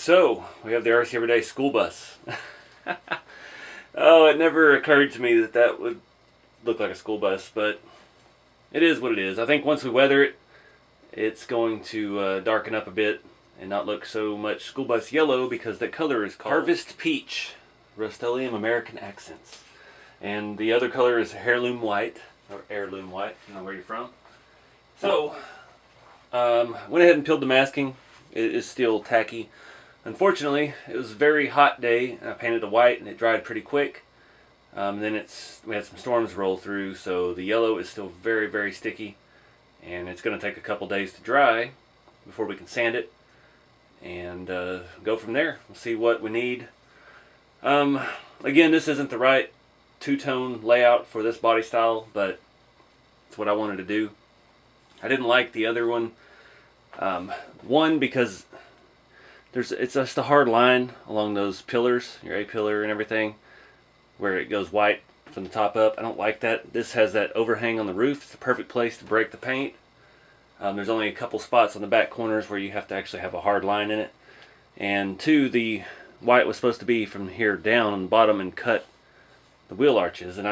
So, we have the RC Everyday school bus. Oh, it never occurred to me that that would look like a school bus, but it is what it is. I think once we weather it, it's going to darken up a bit and not look so much school bus yellow, because that color is called Harvest Peach, Rust-Oleum American Accents. And the other color is Heirloom White, or Heirloom White, I don't know where you're from. So, went ahead and peeled the masking. It is still tacky. Unfortunately, it was a very hot day, and I painted the white, and it dried pretty quick. Then we had some storms roll through, so the yellow is still very, very sticky, and it's going to take a couple days to dry before we can sand it and go from there. We'll see what we need. Again, this isn't the right two-tone layout for this body style, but it's what I wanted to do. I didn't like the other one. One, because it's just a hard line along those pillars, your A-pillar and everything, where it goes white from the top up. I don't like that. This has that overhang on the roof. It's the perfect place to break the paint. There's only a couple spots on the back corners where you have to actually have a hard line in it. And two, the white was supposed to be from here down on the bottom and cut the wheel arches, and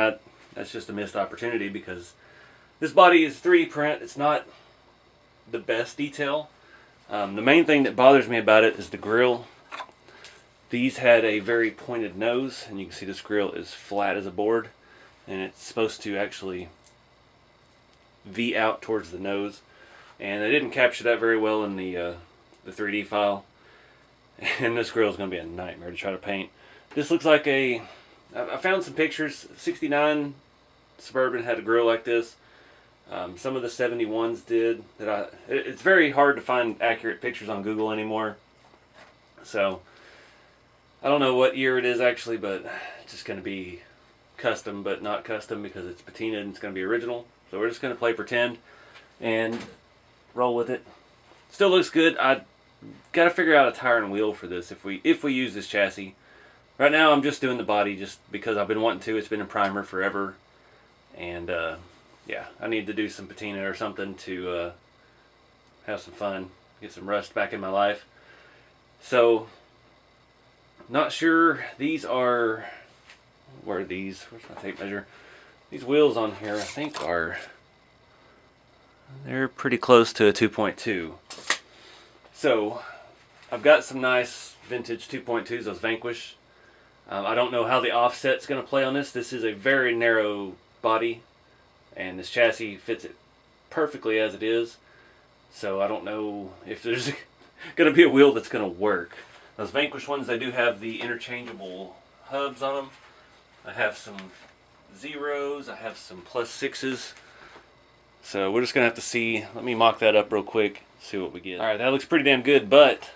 that's just a missed opportunity, because this body is 3D print. It's not the best detail. The main thing that bothers me about it is the grill. These had a very pointed nose, and you can see this grill is flat as a board, and it's supposed to actually V out towards the nose, and they didn't capture that very well in the 3D file. And this grill is going to be a nightmare to try to paint. This looks like I found some pictures. 69 Suburban had a grill like this. Some of the 71s did. It's very hard to find accurate pictures on Google anymore. So, I don't know what year it is actually, but it's just going to be custom, but not custom, because it's patina and it's going to be original. So we're just going to play pretend and roll with it. Still looks good. I got to figure out a tire and wheel for this if we use this chassis. Right now I'm just doing the body just because I've been wanting to. It's been a primer forever, and yeah, I need to do some patina or something to have some fun, get some rust back in my life. So, not sure. These are, where are these? Where's my tape measure? These wheels on here, I think they're pretty close to a 2.2. So, I've got some nice vintage 2.2s, those Vanquish. I don't know how the offset's going to play on this. This is a very narrow body, and this chassis fits it perfectly as it is. So I don't know if there's going to be a wheel that's going to work. Those Vanquish ones, they do have the interchangeable hubs on them. I have some zeros. I have some +6s. So we're just going to have to see. Let me mock that up real quick, see what we get. Alright, that looks pretty damn good, but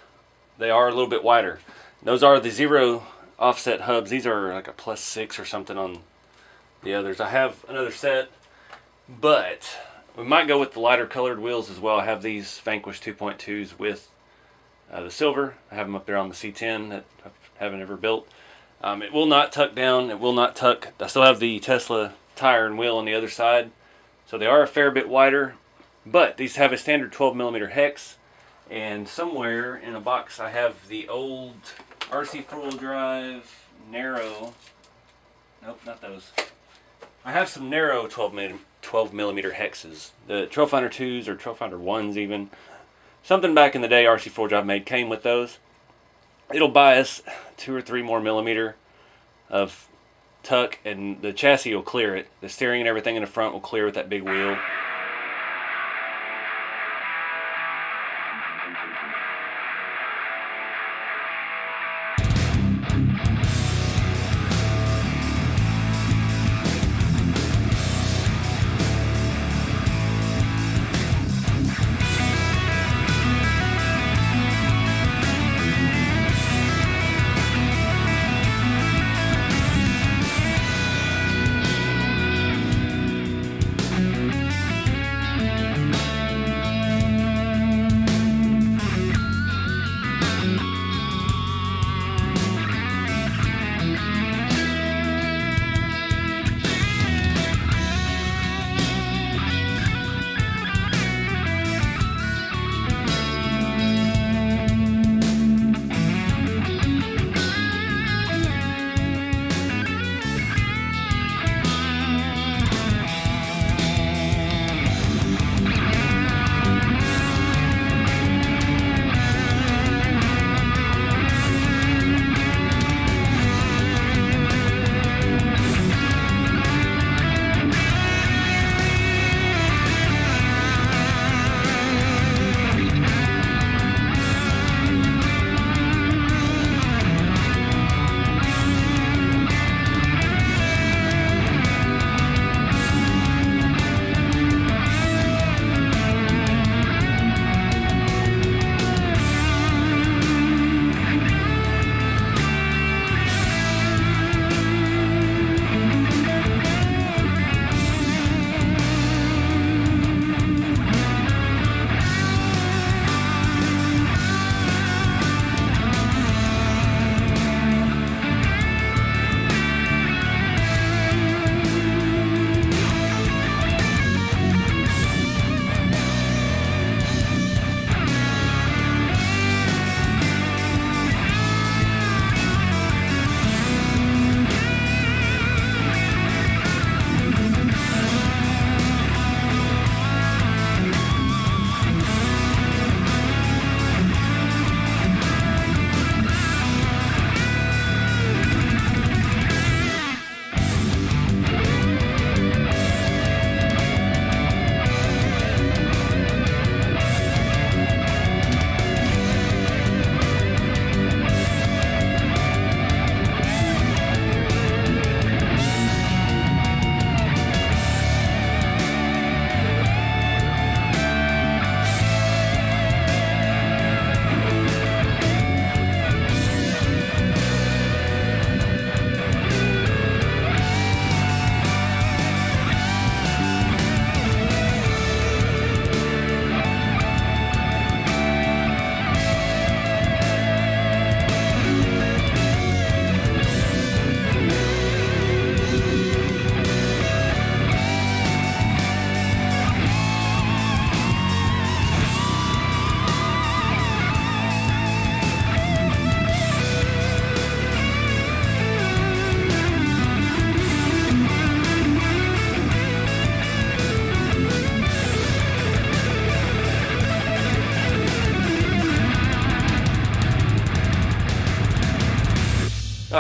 they are a little bit wider. Those are the zero offset hubs. These are like a +6 or something on the others. I have another set, but we might go with the lighter colored wheels as well. I have these Vanquish 2.2s with the silver. I have them up there on the C10 that I haven't ever built. It will not tuck down. It will not tuck. I still have the Tesla tire and wheel on the other side, so they are a fair bit wider, but these have a standard 12mm hex. And somewhere in a box I have the old RC 4-wheel drive narrow. Nope, not those. I have some narrow 12mm hexes. The Trail Finder 2s or Trail Finder 1s even. Something back in the day RC 4 Drive made came with those. It'll buy us 2 or 3 more millimeter of tuck, and the chassis will clear it. The steering and everything in the front will clear with that big wheel.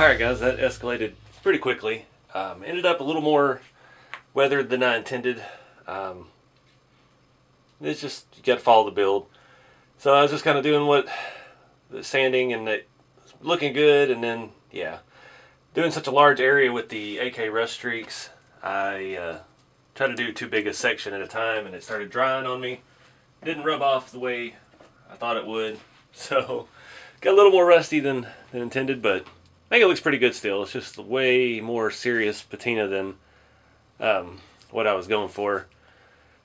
Alright guys, that escalated pretty quickly. Ended up a little more weathered than I intended. It's just, you gotta follow the build. So I was just kind of doing what the sanding and it looking good, and then yeah, doing such a large area with the AK rust streaks, I tried to do too big a section at a time and it started drying on me. It didn't rub off the way I thought it would, so got a little more rusty than intended, but I think it looks pretty good still. It's just way more serious patina than what I was going for.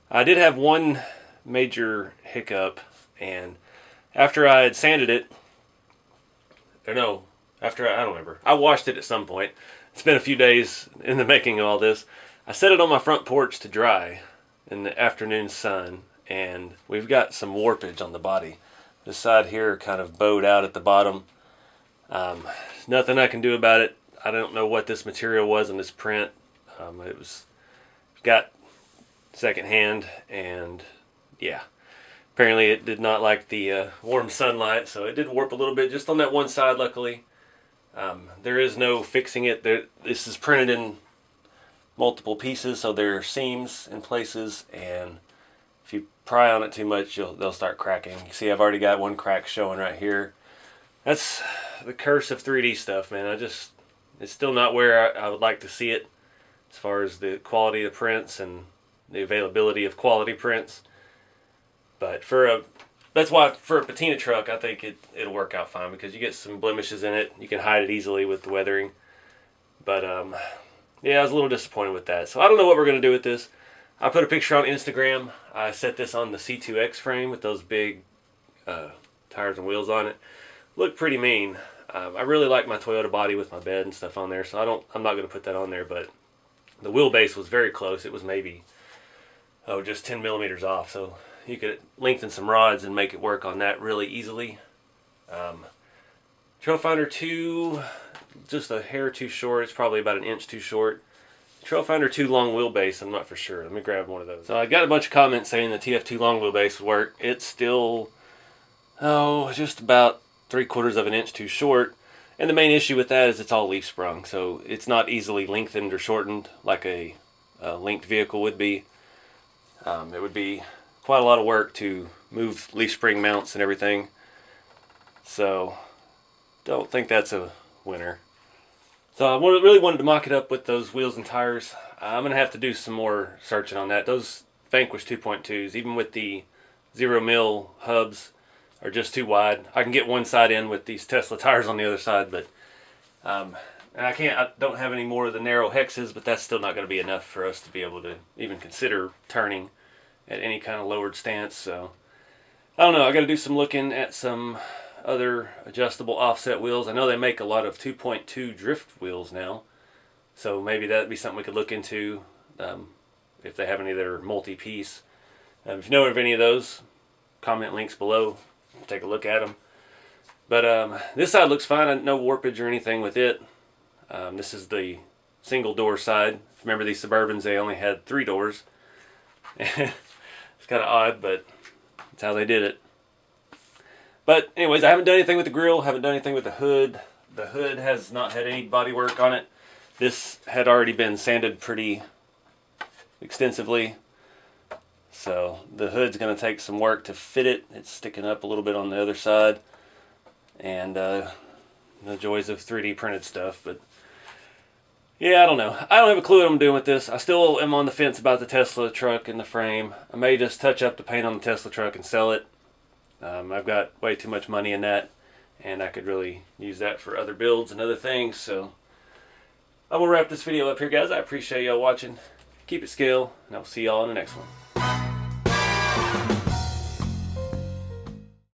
I did have one major hiccup, and after I had sanded it, or no, after I don't remember. I washed it at some point. It's been a few days in the making of all this. I set it on my front porch to dry in the afternoon sun, and we've got some warpage on the body. This side here kind of bowed out at the bottom. Nothing I can do about it. I don't know what this material was in this print. It was got secondhand, and yeah, apparently it did not like the warm sunlight, so it did warp a little bit just on that one side. Luckily, there is no fixing it. This is printed in multiple pieces, so there are seams in places, and if you pry on it too much, they'll start cracking. You see, I've already got one crack showing right here. That's the curse of 3D stuff, man. It's still not where I would like to see it as far as the quality of prints and the availability of quality prints. But that's why for a patina truck, I think it'll work out fine, because you get some blemishes in it. You can hide it easily with the weathering. But yeah, I was a little disappointed with that. So I don't know what we're going to do with this. I put a picture on Instagram. I set this on the C2X frame with those big tires and wheels on it. Looked pretty mean. I really like my Toyota body with my bed and stuff on there, so I'm not going to put that on there. But the wheelbase was very close. It was maybe just 10 millimeters off, so you could lengthen some rods and make it work on that really easily. Trail Finder 2, just a hair too short. It's probably about an inch too short. Trail Finder 2 long wheelbase, I'm not for sure. Let me grab one of those. So I got a bunch of comments saying the TF2 long wheelbase would work. It's still, just about 3/4 of an inch too short. And the main issue with that is it's all leaf sprung, so it's not easily lengthened or shortened like a linked vehicle would be. It would be quite a lot of work to move leaf spring mounts and everything. So don't think that's a winner. So I really wanted to mock it up with those wheels and tires. I'm going to have to do some more searching on that. Those Vanquish 2.2s, even with the 0 mil hubs, are just too wide. I can get one side in with these Tesla tires on the other side, but and I don't have any more of the narrow hexes, but that's still not going to be enough for us to be able to even consider turning at any kind of lowered stance. So I don't know. I got to do some looking at some other adjustable offset wheels. I know they make a lot of 2.2 drift wheels now, so maybe that'd be something we could look into if they have any that are multi-piece. If you know of any of those, comment links below. Take a look at them. But this side looks fine. No warpage or anything with it. This is the single door side. Remember these Suburbans, they only had 3 doors. It's kind of odd, but that's how they did it. But anyways, I haven't done anything with the grill, haven't done anything with the hood. The hood has not had any body work on it. This had already been sanded pretty extensively. So the hood's going to take some work to fit it. It's sticking up a little bit on the other side. And the joys of 3D printed stuff. But yeah, I don't know. I don't have a clue what I'm doing with this. I still am on the fence about the Tesla truck and the frame. I may just touch up the paint on the Tesla truck and sell it. I've got way too much money in that, and I could really use that for other builds and other things. So I'm going to wrap this video up here, guys. I appreciate y'all watching. Keep it scale, and I'll see y'all in the next one.